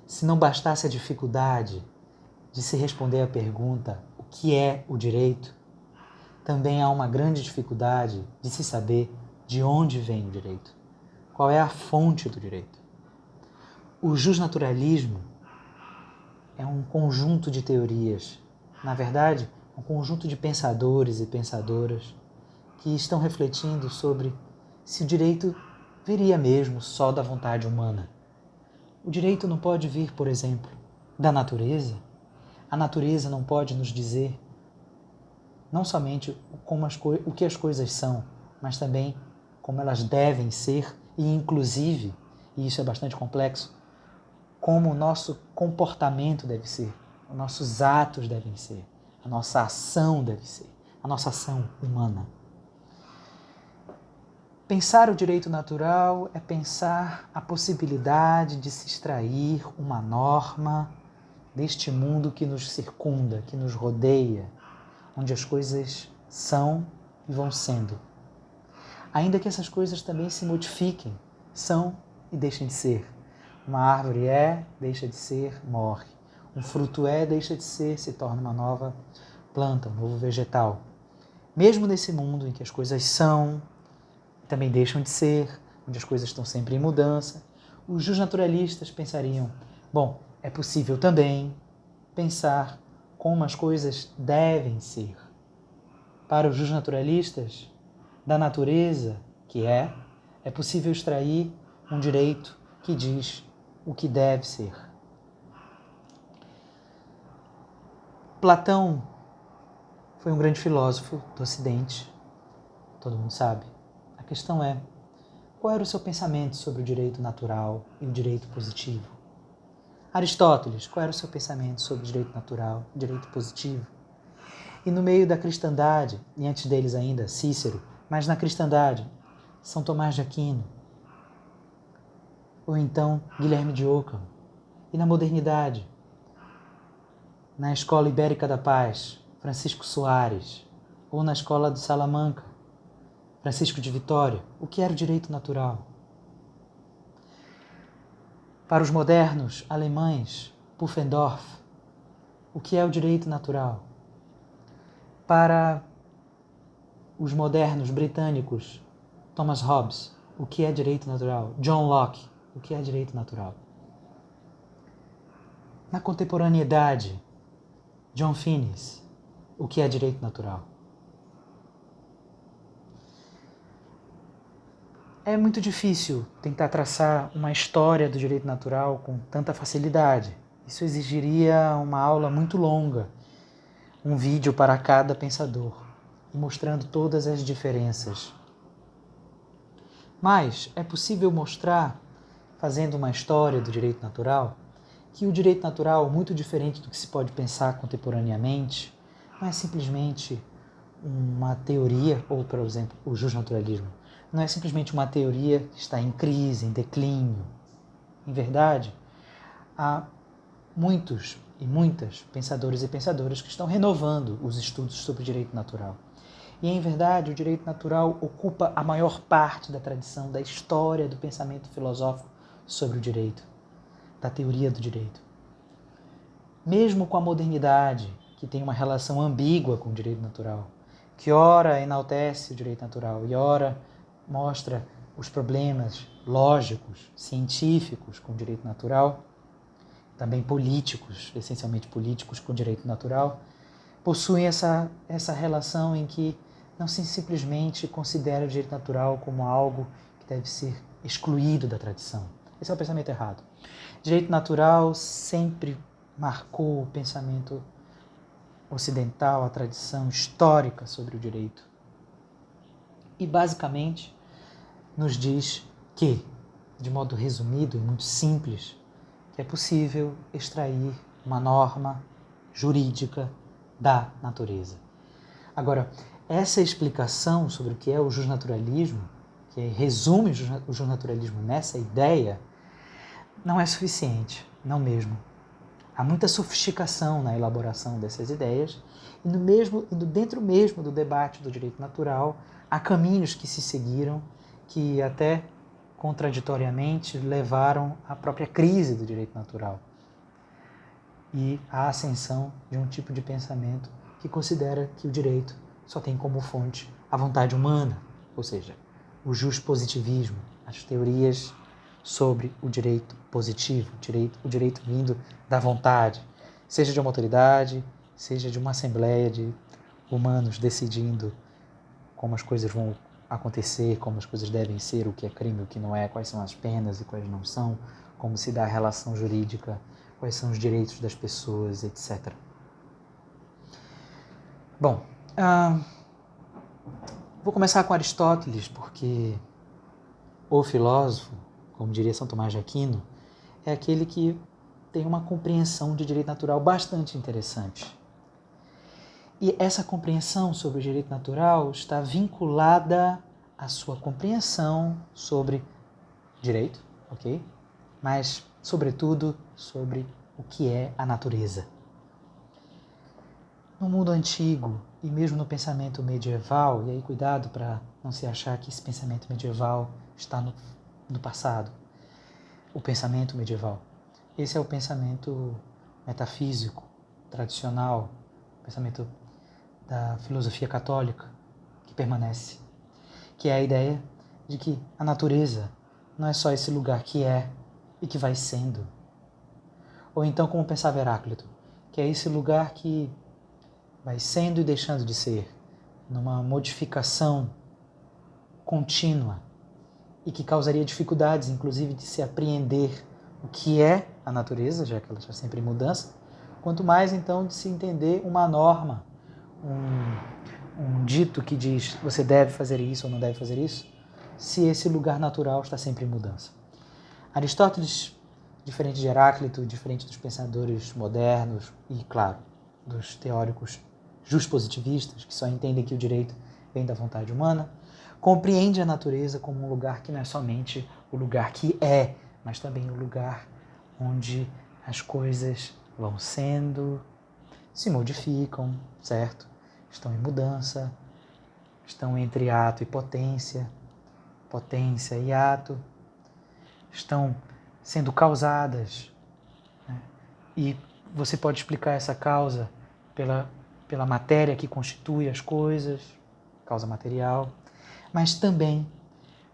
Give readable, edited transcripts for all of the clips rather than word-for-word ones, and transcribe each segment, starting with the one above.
Se não bastasse a dificuldade de se responder à pergunta o que é o direito, também há uma grande dificuldade de se saber de onde vem o direito, qual é a fonte do direito. O justnaturalismo é um conjunto de teorias, na verdade, um conjunto de pensadores e pensadoras que estão refletindo sobre se o direito viria mesmo só da vontade humana. O direito não pode vir, por exemplo, da natureza. A natureza não pode nos dizer não somente o que as coisas são, mas também como elas devem ser e, inclusive, e isso é bastante complexo, como o nosso comportamento deve ser, os nossos atos devem ser, a nossa ação deve ser, a nossa ação humana. Pensar o direito natural é pensar a possibilidade de se extrair uma norma deste mundo que nos circunda, que nos rodeia, onde as coisas são e vão sendo. Ainda que essas coisas também se modifiquem, são e deixem de ser. Uma árvore é, deixa de ser, morre. Um fruto é, deixa de ser, se torna uma nova planta, um novo vegetal. Mesmo nesse mundo em que as coisas são, também deixam de ser, onde as coisas estão sempre em mudança, os justnaturalistas pensariam, bom, é possível também pensar como as coisas devem ser. Para os justnaturalistas, da natureza, que é possível extrair um direito que diz o que deve ser. Platão foi um grande filósofo do Ocidente, todo mundo sabe. A questão é, qual era o seu pensamento sobre o direito natural e o direito positivo? Aristóteles, qual era o seu pensamento sobre o direito natural e o direito positivo? E no meio da cristandade, e antes deles ainda, Cícero, mas na cristandade, São Tomás de Aquino, ou então Guilherme de Ockham. E na modernidade, na Escola Ibérica da Paz, Francisco Soares, ou na Escola de Salamanca, Francisco de Vitória, o que era o direito natural? Para os modernos alemães, Pufendorf, o que é o direito natural? Para os modernos britânicos, Thomas Hobbes, o que é direito natural? John Locke, o que é direito natural? Na contemporaneidade, John Finnis, o que é direito natural? É muito difícil tentar traçar uma história do direito natural com tanta facilidade. Isso exigiria uma aula muito longa, um vídeo para cada pensador, mostrando todas as diferenças. Mas é possível mostrar, fazendo uma história do direito natural, que o direito natural, muito diferente do que se pode pensar contemporaneamente, não é simplesmente uma teoria, ou, por exemplo, o justnaturalismo, não é simplesmente uma teoria que está em crise, em declínio. Em verdade, há muitos e muitas pensadores e pensadoras que estão renovando os estudos sobre o direito natural. E, em verdade, o direito natural ocupa a maior parte da tradição, da história do pensamento filosófico sobre o direito, da teoria do direito. Mesmo com a modernidade, que tem uma relação ambígua com o direito natural, que ora enaltece o direito natural e ora mostra os problemas lógicos, científicos com o direito natural, também políticos, essencialmente políticos com o direito natural, possuem essa relação em que não se simplesmente considera o direito natural como algo que deve ser excluído da tradição. Esse é o pensamento errado. Direito natural sempre marcou o pensamento ocidental, a tradição histórica sobre o direito. E, basicamente, nos diz que, de modo resumido e muito simples, que é possível extrair uma norma jurídica da natureza. Agora, essa explicação sobre o que é o justnaturalismo, que resume o justnaturalismo nessa ideia, não é suficiente, não mesmo. Há muita sofisticação na elaboração dessas ideias e dentro mesmo do debate do direito natural há caminhos que se seguiram que até contraditoriamente levaram à própria crise do direito natural. e a ascensão de um tipo de pensamento que considera que o direito só tem como fonte a vontade humana, ou seja, o juspositivismo, as teorias sobre o direito positivo, o direito vindo da vontade, seja de uma autoridade, seja de uma assembleia de humanos decidindo como as coisas vão acontecer, como as coisas devem ser, o que é crime, o que não é, quais são as penas e quais não são, como se dá a relação jurídica, quais são os direitos das pessoas, etc. Bom, vou começar com Aristóteles, porque o filósofo, como diria São Tomás de Aquino, é aquele que tem uma compreensão de direito natural bastante interessante. E essa compreensão sobre o direito natural está vinculada à sua compreensão sobre direito, ok? Mas, sobretudo, sobre o que é a natureza. No mundo antigo e mesmo no pensamento medieval, e aí cuidado para não se achar que esse pensamento medieval está no passado, o pensamento medieval. Esse é o pensamento metafísico, tradicional, o pensamento da filosofia católica que permanece, que é a ideia de que a natureza não é só esse lugar que é e que vai sendo. Ou então, como pensava Heráclito, que é esse lugar que vai sendo e deixando de ser, numa modificação contínua e que causaria dificuldades, inclusive, de se apreender o que é a natureza, já que ela está sempre em mudança, quanto mais, então, de se entender uma norma, um dito que diz você deve fazer isso ou não deve fazer isso, se esse lugar natural está sempre em mudança. Aristóteles, diferente de Heráclito, diferente dos pensadores modernos e, claro, dos teóricos juspositivistas, que só entendem que o direito vem da vontade humana, compreende a natureza como um lugar que não é somente o lugar que é, mas também o lugar onde as coisas vão sendo, se modificam, certo? Estão em mudança, estão entre ato e potência, potência e ato, estão sendo causadas, né? E você pode explicar essa causa pela matéria que constitui as coisas, causa material, mas também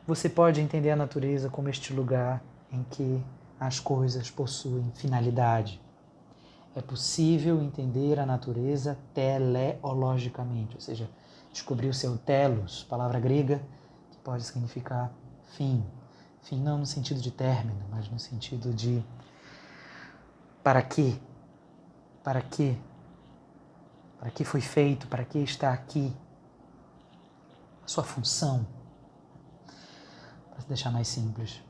você pode entender a natureza como este lugar em que as coisas possuem finalidade. É possível entender a natureza teleologicamente, ou seja, descobrir o seu telos, palavra grega que pode significar fim. Fim não no sentido de término, mas no sentido de para quê? Para quê? Para que foi feito? Para que está aqui? A sua função. Para deixar mais simples.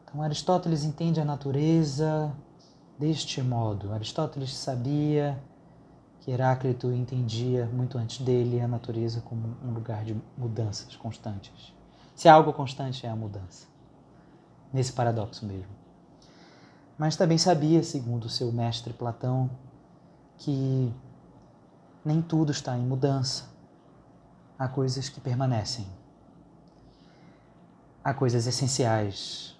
Então, Aristóteles entende a natureza deste modo. Aristóteles sabia que Heráclito entendia muito antes dele a natureza como um lugar de mudanças constantes. Se há algo constante é a mudança. Nesse paradoxo mesmo. Mas também sabia, segundo o seu mestre Platão, que nem tudo está em mudança. Há coisas que permanecem. Há coisas essenciais.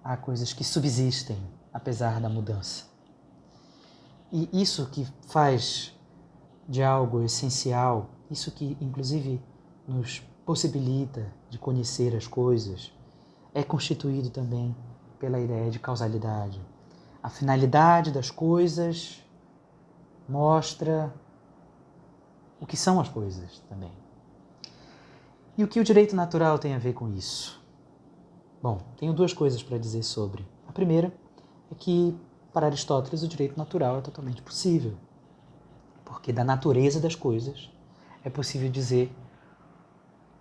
Há coisas que subsistem, apesar da mudança. E isso que faz de algo essencial, isso que inclusive nos possibilita de conhecer as coisas, é constituído também pela ideia de causalidade. A finalidade das coisas mostra o que são as coisas também. E o que o direito natural tem a ver com isso? Bom, tenho duas coisas para dizer sobre. A primeira é que, para Aristóteles, o direito natural é totalmente possível, porque da natureza das coisas é possível dizer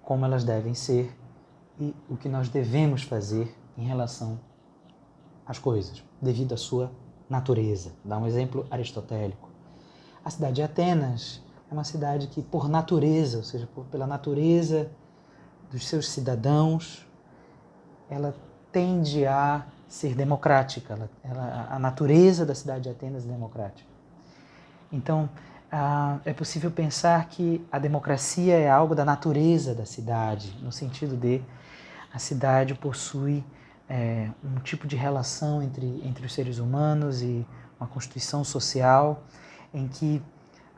como elas devem ser e o que nós devemos fazer em relação às coisas, devido à sua natureza. Dá um exemplo aristotélico. A cidade de Atenas é uma cidade que, por natureza, ou seja, pela natureza dos seus cidadãos, ela tende a ser democrática. A natureza da cidade de Atenas é democrática. Então, é possível pensar que a democracia é algo da natureza da cidade, no sentido de a cidade possui um tipo de relação entre os seres humanos e uma constituição social em que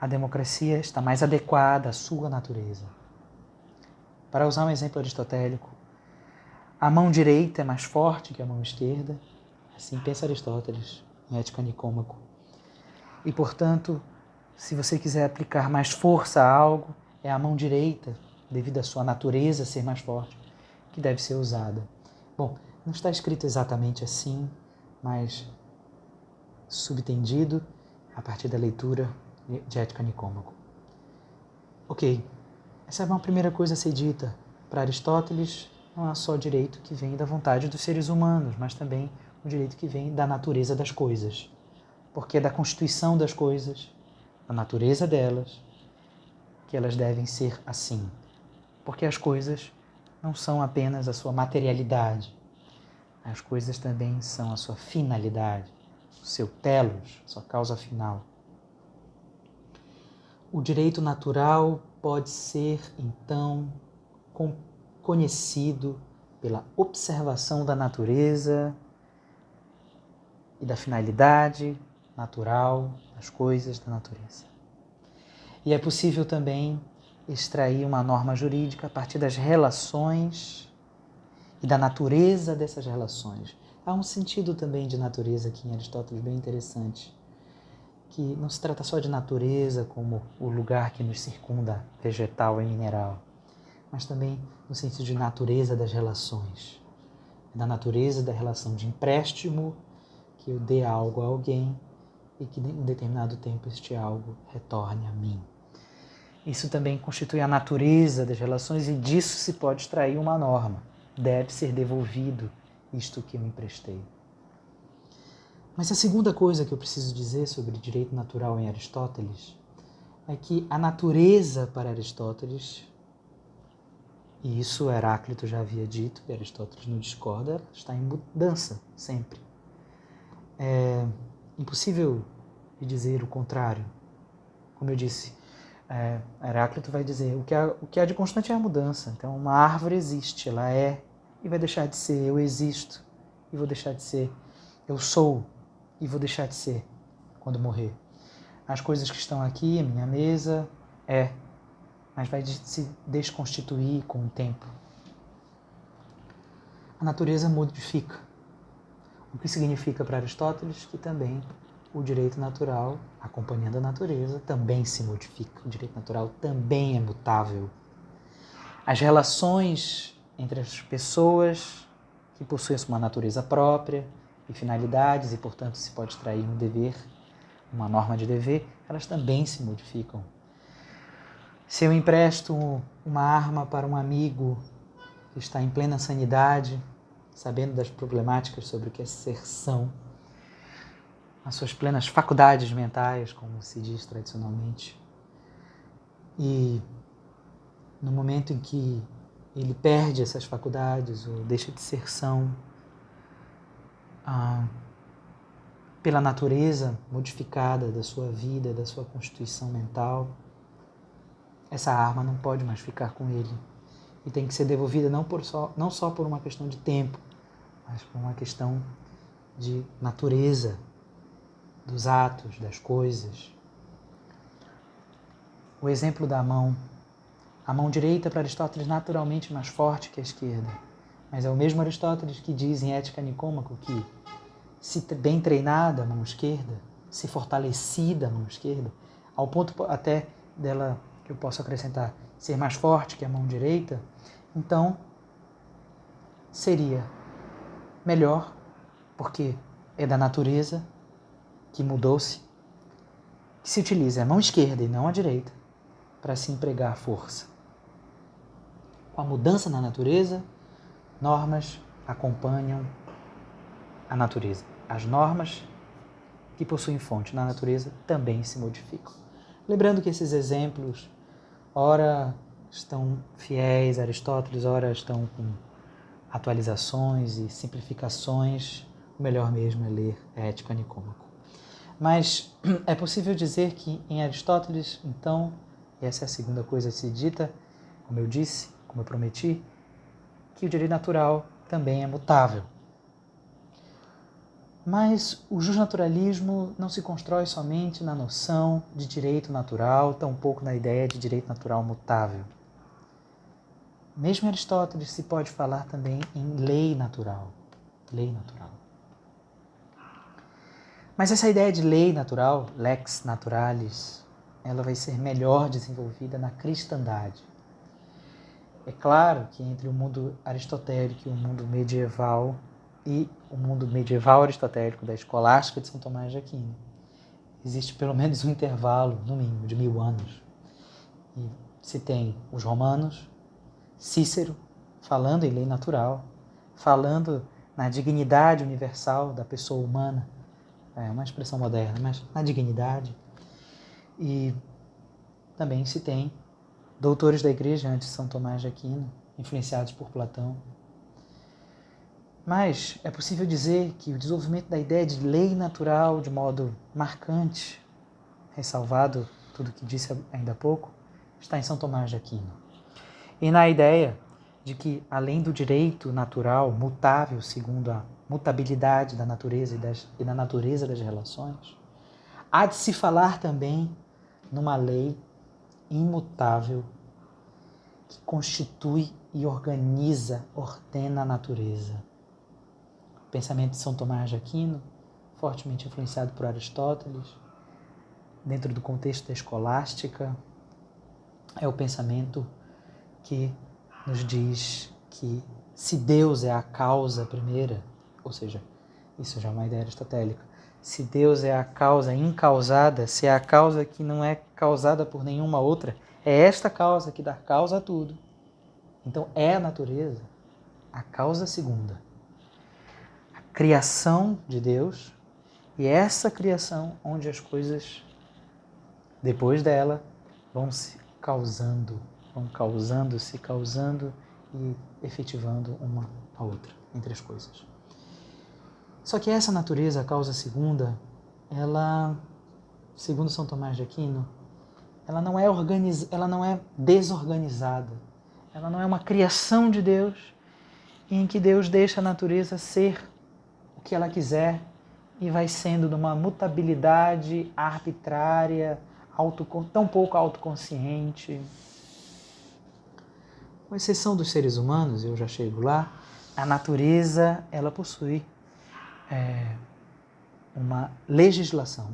a democracia está mais adequada à sua natureza. Para usar um exemplo aristotélico, a mão direita é mais forte que a mão esquerda, assim pensa Aristóteles em Ética Nicômaco. E, portanto, se você quiser aplicar mais força a algo, é a mão direita, devido à sua natureza ser mais forte, que deve ser usada. Bom, não está escrito exatamente assim, mas subtendido a partir da leitura de Ética Nicômaco. Ok, essa é uma primeira coisa a ser dita. Para Aristóteles, não há só direito que vem da vontade dos seres humanos, mas também o direito que vem da natureza das coisas. Porque é da constituição das coisas, da natureza delas, que elas devem ser assim. Porque as coisas não são apenas a sua materialidade, as coisas também são a sua finalidade, o seu telos, sua causa final. O direito natural pode ser, então, conhecido pela observação da natureza e da finalidade natural das coisas da natureza. E é possível também extrair uma norma jurídica a partir das relações e da natureza dessas relações. Há um sentido também de natureza aqui em Aristóteles bem interessante, que não se trata só de natureza como o lugar que nos circunda, vegetal e mineral, mas também no sentido de natureza das relações, da natureza da relação de empréstimo, que eu dê algo a alguém e que em um determinado tempo este algo retorne a mim. Isso também constitui a natureza das relações e disso se pode extrair uma norma. Deve ser devolvido isto que eu emprestei. Mas a segunda coisa que eu preciso dizer sobre direito natural em Aristóteles é que a natureza para Aristóteles, e isso Heráclito já havia dito, e Aristóteles não discorda, está em mudança sempre. É impossível de dizer o contrário. Como eu disse, Heráclito vai dizer o que há de constante é a mudança. Então uma árvore existe, ela é e vai deixar de ser. Eu existo e vou deixar de ser. Eu sou e vou deixar de ser quando morrer. As coisas que estão aqui, a minha mesa, mas vai se desconstituir com o tempo. A natureza modifica. O que significa para Aristóteles que também o direito natural, acompanhando a natureza, também se modifica. O direito natural também é mutável. As relações entre as pessoas que possuem uma natureza própria e finalidades, e portanto se pode extrair um dever, uma norma de dever, elas também se modificam. Se eu empresto uma arma para um amigo que está em plena sanidade, sabendo das problemáticas sobre o que é ser são, as suas plenas faculdades mentais, como se diz tradicionalmente, e no momento em que ele perde essas faculdades ou deixa de ser são, pela natureza modificada da sua vida, da sua constituição mental, essa arma não pode mais ficar com ele e tem que ser devolvida não só por uma questão de tempo, mas por uma questão de natureza dos atos, das coisas. O exemplo da mão. A mão direita para Aristóteles naturalmente mais forte que a esquerda, mas é o mesmo Aristóteles que diz em Ética Nicômaco que, se bem treinada a mão esquerda, se fortalecida a mão esquerda, ao ponto até dela, que eu posso acrescentar, ser mais forte que a mão direita, então seria melhor, porque é da natureza que mudou-se, que se utilize a mão esquerda e não a direita para se empregar força. Com a mudança na natureza, normas acompanham a natureza. As normas que possuem fonte na natureza também se modificam. Lembrando que esses exemplos, ora estão fiéis a Aristóteles, ora estão com atualizações e simplificações, o melhor mesmo é ler Ética Nicômaco. Mas é possível dizer que em Aristóteles, então, essa é a segunda coisa a ser dita, como eu disse, como eu prometi, que o direito natural também é mutável. Mas o justnaturalismo não se constrói somente na noção de direito natural, tampouco na ideia de direito natural mutável. Mesmo em Aristóteles se pode falar também em lei natural. Lei natural. Mas essa ideia de lei natural, lex naturalis, ela vai ser melhor desenvolvida na cristandade. É claro que entre o mundo aristotélico e o mundo medieval e o mundo medieval aristotélico da escolástica de São Tomás de Aquino, existe pelo menos um intervalo, no mínimo, de 1000 anos. E se tem os romanos, Cícero, falando em lei natural, falando na dignidade universal da pessoa humana, é uma expressão moderna, mas na dignidade. E também se tem doutores da igreja antes de São Tomás de Aquino, influenciados por Platão. Mas é possível dizer que o desenvolvimento da ideia de lei natural de modo marcante, ressalvado tudo o que disse ainda há pouco, está em São Tomás de Aquino. E na ideia de que, além do direito natural, mutável segundo a mutabilidade da natureza e da natureza das relações, há de se falar também numa lei imutável que constitui e organiza, ordena a natureza. O pensamento de São Tomás de Aquino, fortemente influenciado por Aristóteles, dentro do contexto da escolástica, é o pensamento que nos diz que se Deus é a causa primeira, ou seja, isso já é uma ideia aristotélica, se Deus é a causa incausada, se é a causa que não é causada por nenhuma outra, é esta causa que dá causa a tudo. Então é a natureza a causa segunda, a criação de Deus, e essa criação onde as coisas, depois dela, vão se causando e efetivando uma a outra, entre as coisas. Só que essa natureza, a causa segunda, ela, segundo São Tomás de Aquino, ela não é desorganizada. Ela não é uma criação de Deus em que Deus deixa a natureza ser o que ela quiser e vai sendo numa mutabilidade arbitrária, tão pouco autoconsciente. Com exceção dos seres humanos, eu já chego lá, a natureza ela possui uma legislação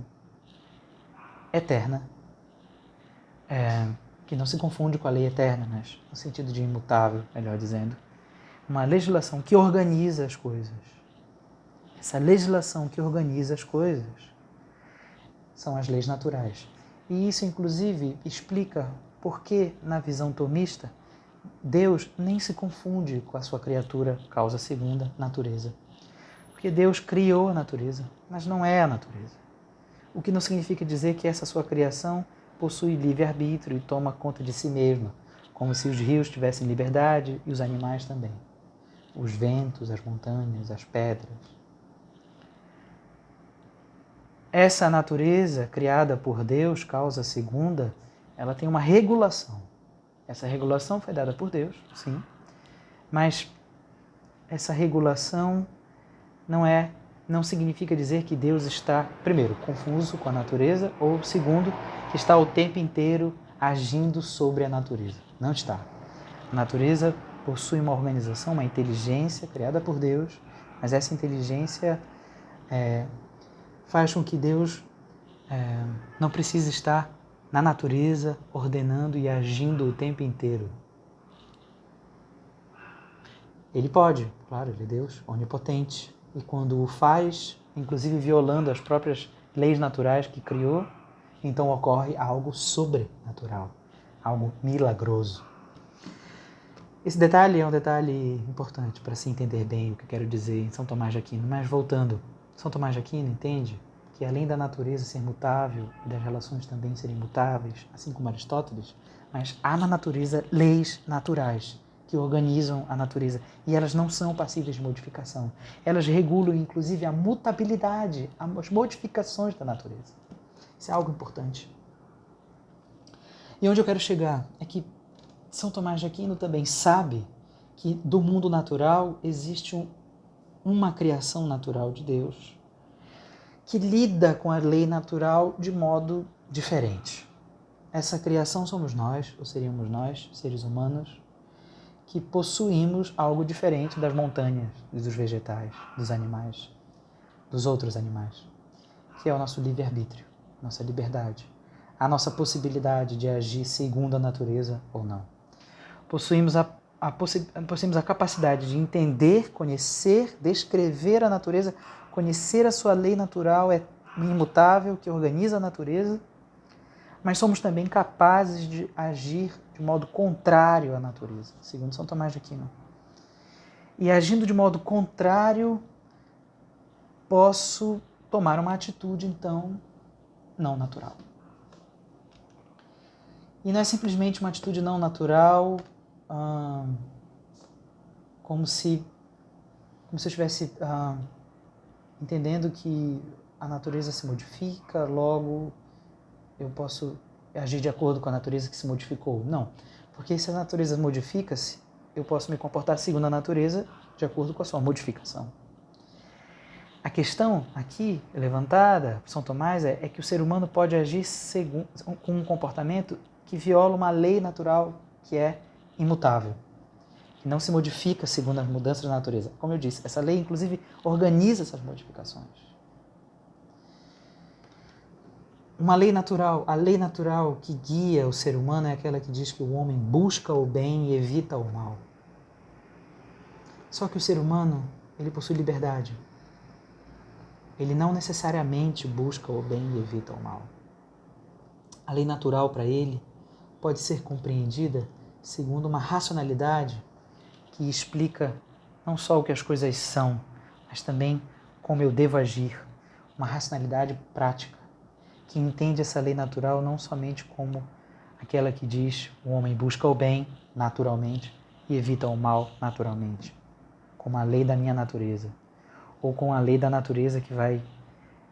eterna, que não se confunde com a lei eterna, mas no sentido de imutável, melhor dizendo. Uma legislação que organiza as coisas. Essa legislação que organiza as coisas são as leis naturais. E isso, inclusive, explica por que, na visão tomista, Deus nem se confunde com a sua criatura, causa segunda, natureza. Porque Deus criou a natureza, mas não é a natureza. O que não significa dizer que essa sua criação possui livre-arbítrio e toma conta de si mesma, como se os rios tivessem liberdade e os animais também. Os ventos, as montanhas, as pedras. Essa natureza criada por Deus, causa segunda, ela tem uma regulação. Essa regulação foi dada por Deus, sim, mas essa regulação não significa dizer que Deus está, primeiro, confuso com a natureza, ou, segundo, que está o tempo inteiro agindo sobre a natureza. Não está. A natureza possui uma organização, uma inteligência criada por Deus, mas essa inteligência faz com que Deus não precise estar na natureza, ordenando e agindo o tempo inteiro. Ele pode, claro, ele é Deus, onipotente, e quando o faz, inclusive violando as próprias leis naturais que criou, então ocorre algo sobrenatural, algo milagroso. Esse detalhe é um detalhe importante para se entender bem o que eu quero dizer em São Tomás de Aquino, mas voltando, São Tomás de Aquino entende que além da natureza ser mutável e das relações também serem mutáveis, assim como Aristóteles, mas há na natureza leis naturais que organizam a natureza e elas não são passíveis de modificação. Elas regulam, inclusive, a mutabilidade, as modificações da natureza. Isso é algo importante. E onde eu quero chegar é que São Tomás de Aquino também sabe que do mundo natural existe uma criação natural de Deus, que lida com a lei natural de modo diferente. Essa criação somos nós, ou seríamos nós, seres humanos, que possuímos algo diferente das montanhas, dos vegetais, dos animais, dos outros animais, que é o nosso livre-arbítrio, nossa liberdade, a nossa possibilidade de agir segundo a natureza ou não. Possuímos a capacidade de entender, conhecer, descrever a natureza, conhecer a sua lei natural, é imutável, que organiza a natureza, mas somos também capazes de agir de modo contrário à natureza, segundo São Tomás de Aquino. E agindo de modo contrário, posso tomar uma atitude, então, não natural. E não é simplesmente uma atitude não natural, como se eu estivesse entendendo que a natureza se modifica, logo eu posso agir de acordo com a natureza que se modificou. Não, porque se a natureza modifica-se, eu posso me comportar segundo a natureza de acordo com a sua modificação. A questão aqui levantada por São Tomás é que o ser humano pode agir com um comportamento que viola uma lei natural que é imutável, que não se modifica segundo as mudanças da natureza. Como eu disse, essa lei, inclusive, organiza essas modificações. Uma lei natural, a lei natural que guia o ser humano é aquela que diz que o homem busca o bem e evita o mal. Só que o ser humano, ele possui liberdade. Ele não necessariamente busca o bem e evita o mal. A lei natural para ele pode ser compreendida segundo uma racionalidade que explica não só o que as coisas são, mas também como eu devo agir. Uma racionalidade prática, que entende essa lei natural não somente como aquela que diz o homem busca o bem naturalmente e evita o mal naturalmente, como a lei da minha natureza, ou com a lei da natureza que vai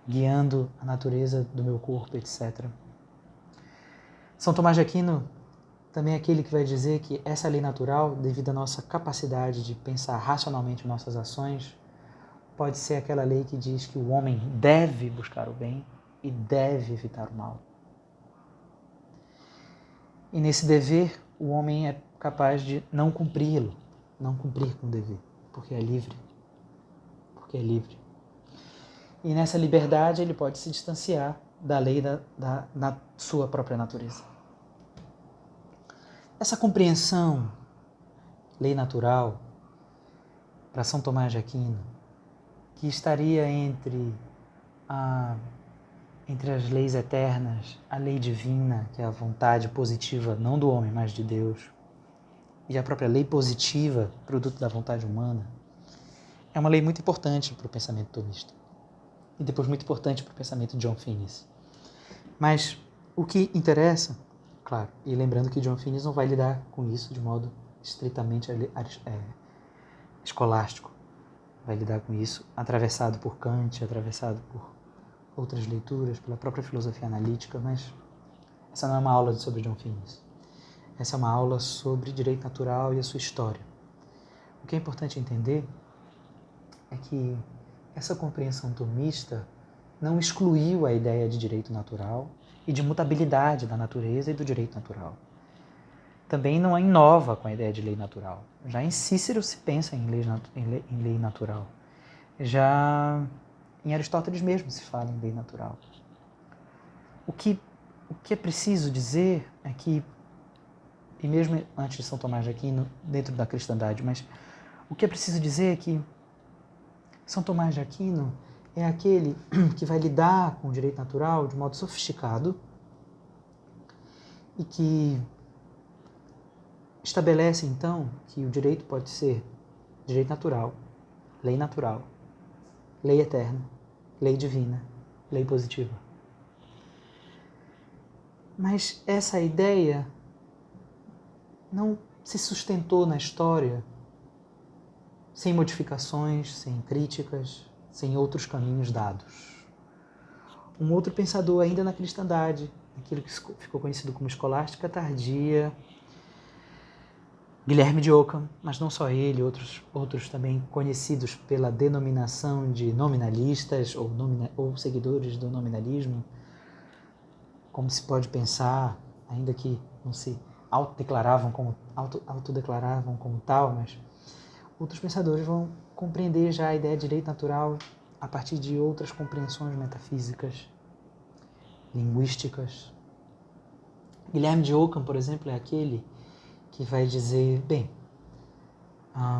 guiando a natureza do meu corpo, etc. São Tomás de Aquino também é aquele que vai dizer que essa lei natural, devido à nossa capacidade de pensar racionalmente nossas ações, pode ser aquela lei que diz que o homem deve buscar o bem e deve evitar o mal. E nesse dever, o homem é capaz de não cumpri-lo, não cumprir com o dever, porque é livre. Porque é livre. E nessa liberdade ele pode se distanciar da lei da sua própria natureza. Essa compreensão, lei natural, para São Tomás de Aquino, que estaria entre as leis eternas, a lei divina, que é a vontade positiva, não do homem, mas de Deus, e a própria lei positiva, produto da vontade humana, é uma lei muito importante para o pensamento tomista. E depois muito importante para o pensamento de John Finnis. Mas o que interessa, claro, e lembrando que John Finnis não vai lidar com isso de modo estritamente escolástico, vai lidar com isso atravessado por Kant, atravessado por outras leituras, pela própria filosofia analítica, mas essa não é uma aula sobre John Finnis. Essa é uma aula sobre direito natural e a sua história. O que é importante entender é que essa compreensão tomista não excluiu a ideia de direito natural e de mutabilidade da natureza e do direito natural. Também não a inova com a ideia de lei natural. Já em Cícero se pensa em lei natural. Já em Aristóteles mesmo se fala em lei natural. O que é preciso dizer é que, e mesmo antes de São Tomás de Aquino, dentro da cristandade, mas o que é preciso dizer é que São Tomás de Aquino é aquele que vai lidar com o direito natural de modo sofisticado e que estabelece, então, que o direito pode ser direito natural, lei eterna, lei divina, lei positiva. Mas essa ideia não se sustentou na história sem modificações, sem críticas, sem outros caminhos dados. Um outro pensador ainda na cristandade, aquilo que ficou conhecido como escolástica tardia, Guilherme de Ockham, mas não só ele, outros também conhecidos pela denominação de nominalistas ou seguidores do nominalismo, como se pode pensar, ainda que não se autodeclaravam como tal, mas outros pensadores vão compreender já a ideia de direito natural a partir de outras compreensões metafísicas, linguísticas. Guilherme de Ockham, por exemplo, é aquele que vai dizer, bem,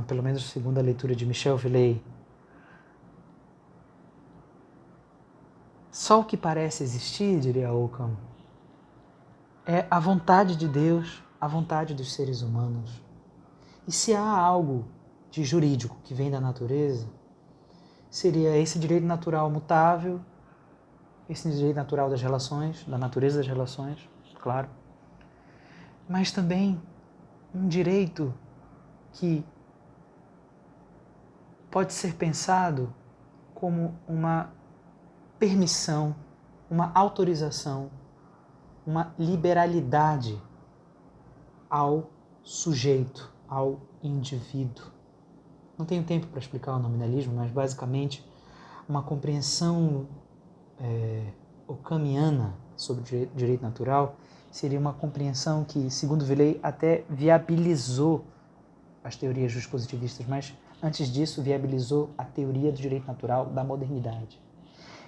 pelo menos segundo a leitura de Michel Villey, só o que parece existir, diria Ockham, é a vontade de Deus, a vontade dos seres humanos. E se há algo de jurídico que vem da natureza, seria esse direito natural mutável, esse direito natural das relações, da natureza das relações, claro, mas também um direito que pode ser pensado como uma permissão, uma autorização, uma liberalidade ao sujeito, ao indivíduo. Não tenho tempo para explicar o nominalismo, mas basicamente uma compreensão occamiana sobre direito natural seria uma compreensão que, segundo Villey, até viabilizou as teorias dos positivistas, mas antes disso viabilizou a teoria do direito natural da modernidade,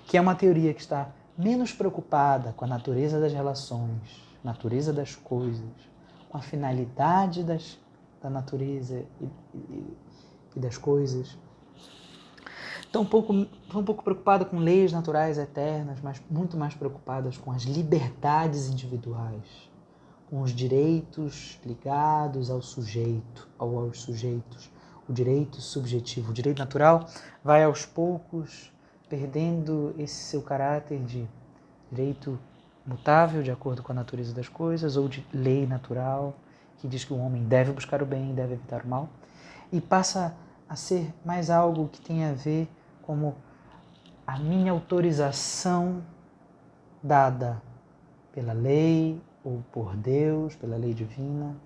que é uma teoria que está menos preocupada com a natureza das relações, natureza das coisas, com a finalidade da natureza e das coisas. Tão um pouco preocupada com leis naturais eternas, mas muito mais preocupadas com as liberdades individuais, com os direitos ligados ao sujeito, aos sujeitos, o direito subjetivo. O direito natural vai aos poucos perdendo esse seu caráter de direito mutável, de acordo com a natureza das coisas, ou de lei natural, que diz que o homem deve buscar o bem e deve evitar o mal, e passa a ser mais algo que tem a ver como a minha autorização dada pela lei ou por Deus, pela lei divina,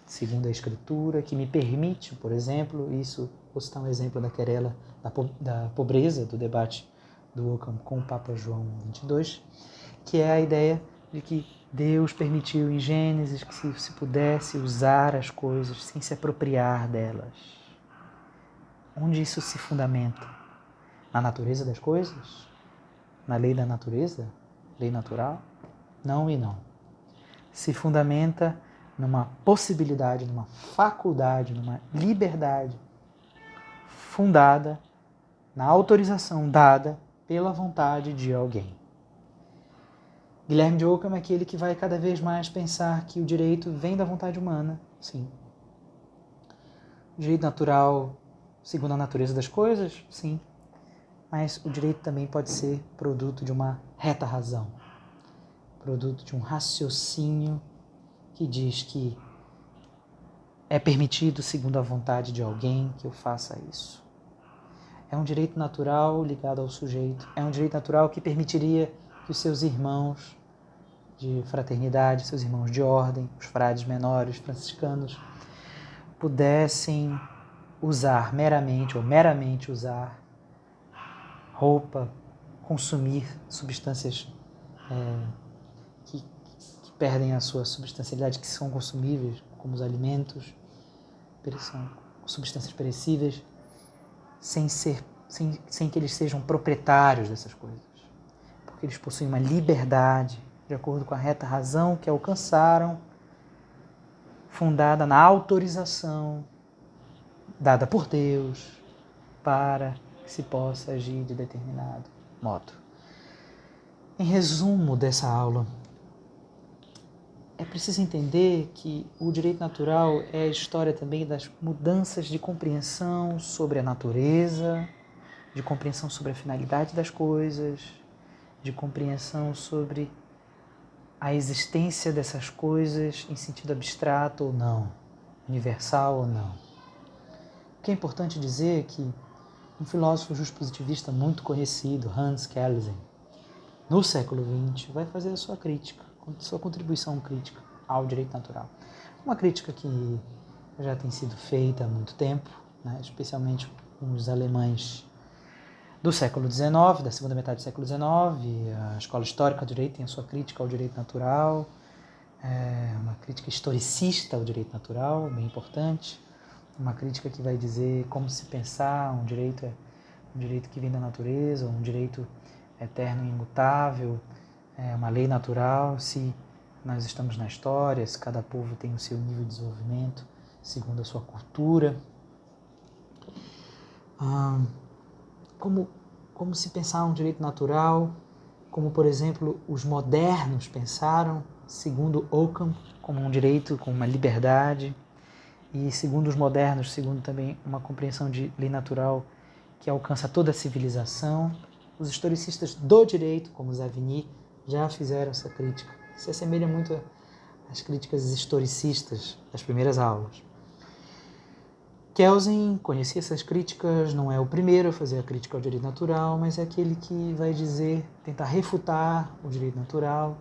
segundo a Escritura, que me permite, por exemplo, isso, vou citar um exemplo da querela da pobreza, do debate do Ockham com o Papa João XXII, que é a ideia de que Deus permitiu em Gênesis que se pudesse usar as coisas sem se apropriar delas. Onde isso se fundamenta? Na natureza das coisas? Na lei da natureza? Lei natural? Não e não. Se fundamenta numa possibilidade, numa faculdade, numa liberdade fundada na autorização dada pela vontade de alguém. Guilherme de Ockham é aquele que vai cada vez mais pensar que o direito vem da vontade humana, sim. O direito natural, segundo a natureza das coisas, sim. Mas o direito também pode ser produto de uma reta razão, produto de um raciocínio que diz que é permitido, segundo a vontade de alguém, que eu faça isso. É um direito natural ligado ao sujeito, é um direito natural que permitiria que os seus irmãos de fraternidade, seus irmãos de ordem, os frades menores, franciscanos, pudessem usar meramente usar roupa, consumir substâncias que perdem a sua substancialidade, que são consumíveis, como os alimentos, são substâncias perecíveis, sem que eles sejam proprietários dessas coisas, porque eles possuem uma liberdade, de acordo com a reta razão que alcançaram, fundada na autorização dada por Deus para que se possa agir de determinado modo. Em resumo dessa aula, é preciso entender que o direito natural é a história também das mudanças de compreensão sobre a natureza, de compreensão sobre a finalidade das coisas, de compreensão sobre a existência dessas coisas em sentido abstrato ou não, universal ou não. O que é importante dizer é que um filósofo justpositivista muito conhecido, Hans Kelsen, no século XX, vai fazer a sua crítica, sua contribuição crítica ao direito natural. Uma crítica que já tem sido feita há muito tempo, né? Especialmente com os alemães do século XIX, da segunda metade do século XIX. A escola histórica do direito tem a sua crítica ao direito natural, uma crítica historicista ao direito natural, bem importante, uma crítica que vai dizer como se pensar um direito que vem da natureza, um direito eterno e imutável, uma lei natural, se nós estamos na história, se cada povo tem o seu nível de desenvolvimento segundo a sua cultura. Como se pensar um direito natural, como, por exemplo, os modernos pensaram, segundo Ockham, como um direito, como uma liberdade, e segundo os modernos, segundo também uma compreensão de lei natural que alcança toda a civilização. Os historicistas do direito, como Savigny, já fizeram essa crítica. Se assemelha muito às críticas historicistas das primeiras aulas. Kelsen conhecia essas críticas, não é o primeiro a fazer a crítica ao direito natural, mas é aquele que vai tentar refutar o direito natural,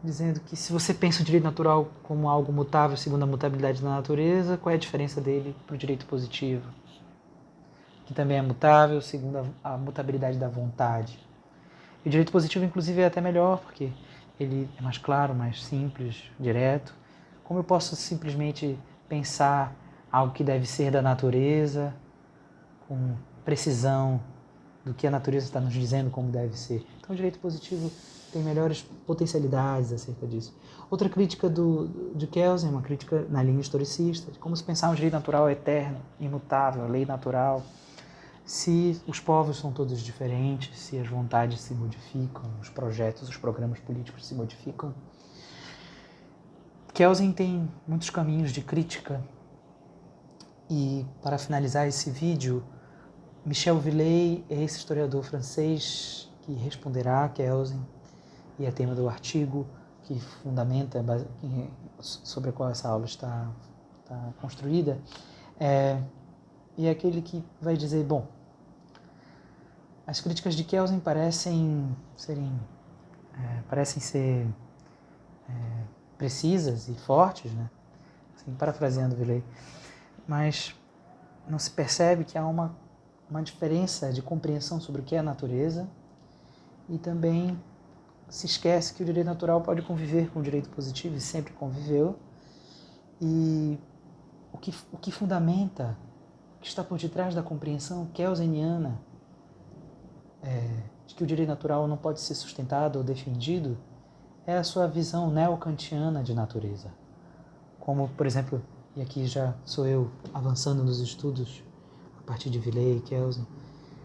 dizendo que se você pensa o direito natural como algo mutável segundo a mutabilidade da natureza, qual é a diferença dele para o direito positivo? Que também é mutável segundo a mutabilidade da vontade. E o direito positivo, inclusive, é até melhor, porque ele é mais claro, mais simples, direto. Como eu posso simplesmente pensar algo que deve ser da natureza, com precisão do que a natureza está nos dizendo como deve ser? Então, o direito positivo tem melhores potencialidades acerca disso. Outra crítica de Kelsen, uma crítica na linha historicista, de como se pensar um direito natural eterno, imutável, lei natural, se os povos são todos diferentes, se as vontades se modificam, os projetos, os programas políticos se modificam. Kelsen tem muitos caminhos de crítica. E, para finalizar esse vídeo, Michel Villey é esse historiador francês que responderá a Kelsen, e é tema do artigo que fundamenta, sobre o qual essa aula está construída, e é aquele que vai dizer, bom, as críticas de Kelsen parecem ser precisas e fortes, né? Assim, parafraseando Villey, mas não se percebe que há uma diferença de compreensão sobre o que é a natureza, e também se esquece que o direito natural pode conviver com o direito positivo, e sempre conviveu, e o que fundamenta, o que está por detrás da compreensão kelseniana de que o direito natural não pode ser sustentado ou defendido é a sua visão neokantiana de natureza. Como, por exemplo, e aqui já sou eu avançando nos estudos a partir de Villey e Kelsen,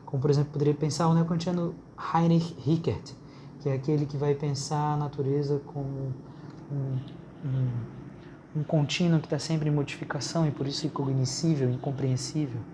como, por exemplo, poderia pensar o neokantiano Heinrich Rickert, que é aquele que vai pensar a natureza como um contínuo que está sempre em modificação e por isso incognoscível, incompreensível.